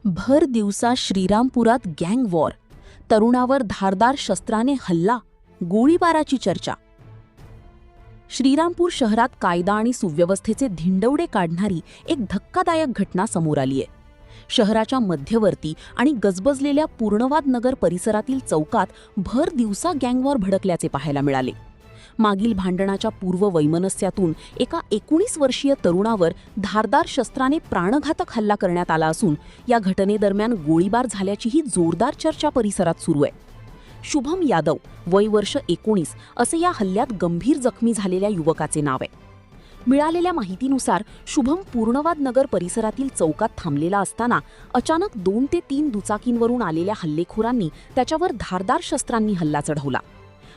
भर दिवसा श्रीरामपुरात गँग वॉर, तरुणावर धारदार शस्त्राने हल्ला, गोळीबाराची चर्चा. श्रीरामपूर शहरात कायदा आणि सुव्यवस्थेचे धिंडवडे काढणारी एक धक्कादायक घटना समोर आलीय. शहराच्या मध्यवर्ती आणि गजबजलेल्या पूर्णवाद नगर परिसरातील चौकात भर दिवसा गँग वॉर भडकल्याचे पाहायला मिळाले. मागील भांडणाच्या पूर्ववैमनस्यातून एका 19 वर्षीय तरुणावर धारदार शस्त्राने प्राणघातक हल्ला करण्यात आला असून या घटनेदरम्यान गोळीबार झाल्याचीही जोरदार चर्चा परिसरात सुरू आहे. शुभम यादव, वय वर्ष 19, असे या हल्ल्यात गंभीर जखमी झालेल्या युवकाचे नाव आहे. मिळालेल्या माहितीनुसार शुभम पूर्णवाद नगर परिसरातील चौकात थांबलेला असताना अचानक 2 ते 3 दुचाकींवरून आलेल्या हल्लेखोरांनी त्याच्यावर धारदार शस्त्रांनी हल्ला चढवला.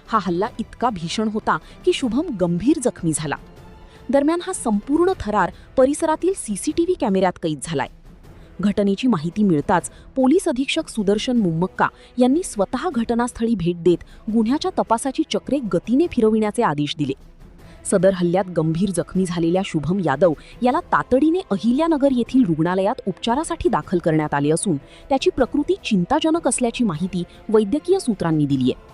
हा हल्ला इतका भीषण होता की शुभम गंभीर जखमी झाला. दरम्यान हा संपूर्ण थरार परिसरातील सीसीटीव्ही कॅमेऱ्यात कैद झालाय. घटनेची माहिती मिळताच पोलीस अधीक्षक सुदर्शन मुम्मक्का यांनी स्वतः घटनास्थळी भेट देत गुन्ह्याच्या तपासाची चक्रे गतीने फिरविण्याचे आदेश दिले. सदर हल्ल्यात गंभीर जखमी झालेल्या शुभम यादव याला तातडीने अहिल्यानगर येथील रुग्णालयात उपचारासाठी दाखल करण्यात आले असून त्याची प्रकृती चिंताजनक असल्याची माहिती वैद्यकीय सूत्रांनी दिली आहे.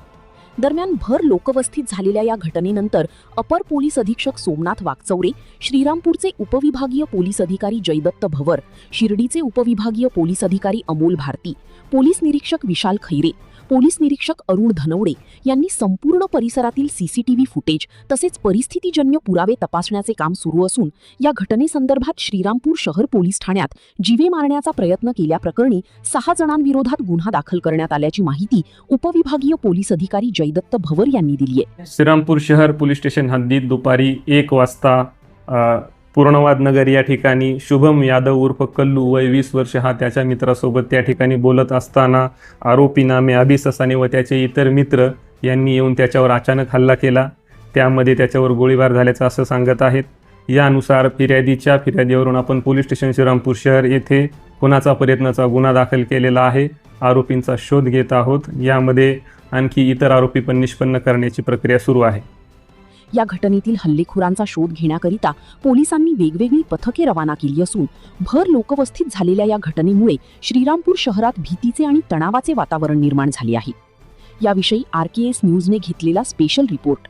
दरम्यान भर लोकवस्तीत झालेल्या या घटनेनंतर अपर पोलीस अधीक्षक सोमनाथ वाकचौरे, श्रीरामपूरचे उपविभागीय पोलीस अधिकारी जयदत्त भवर, शिर्डीचे उपविभागीय पोलीस अधिकारी अमोल भारती, पोलीस निरीक्षक विशाल खैरे, पोलीस निरीक्षक अरुण धनवडे यांनी संपूर्ण परिसरातील सीसीटीव्ही फुटेज तसेच परिस्थितीजन्य पुरावे तपासण्याचे काम सुरू असून या घटनेसंदर्भात श्रीरामपूर शहर पोलीस ठाण्यात जीवे मारण्याचा प्रयत्न केल्याप्रकरणी 6 जणांविरोधात गुन्हा दाखल करण्यात आल्याची माहिती उपविभागीय पोलीस अधिकारी जयदत्त भवर यांनी दिली आहे. श्रीरामपूर शहर पोलीस स्टेशन हद्दीत दुपारी 1 वाजता पूर्णवाद नगर या ठिकाणी शुभम यादव उर्फ कल्लू, वय 20 वर्ष, हा त्याच्या मित्रासोबत त्या ठिकाणी बोलत असताना आरोपी नामे अभि ससाने व त्याचे इतर मित्र यांनी येऊन त्याच्यावर अचानक हल्ला केला. त्यामध्ये त्याच्यावर गोळीबार झाल्याचं असं सांगत आहेत. यानुसार फिर्यादीच्या फिर्यादीवरून आपण पोलीस स्टेशन श्रीरामपूर शहर येथे खुनाचा प्रयत्नाचा गुन्हा दाखल केलेला आहे. आरोपींचा शोध घेत आहोत. यामध्ये आणखी इतर आरोपी पण निष्पन्न करण्याची प्रक्रिया सुरू आहे. या घटनेतील हल्लेखोरांचा शोध घेण्याकरिता पोलिसांनी वेगवेगळी पथके रवाना केली असून भर लोकवस्तीत झालेल्या या घटनेमुळे श्रीरामपूर शहरात भीतीचे आणि तणावाचे वातावरण निर्माण झाले आहे. याविषयी RKS न्यूजने घेतलेला स्पेशल रिपोर्ट.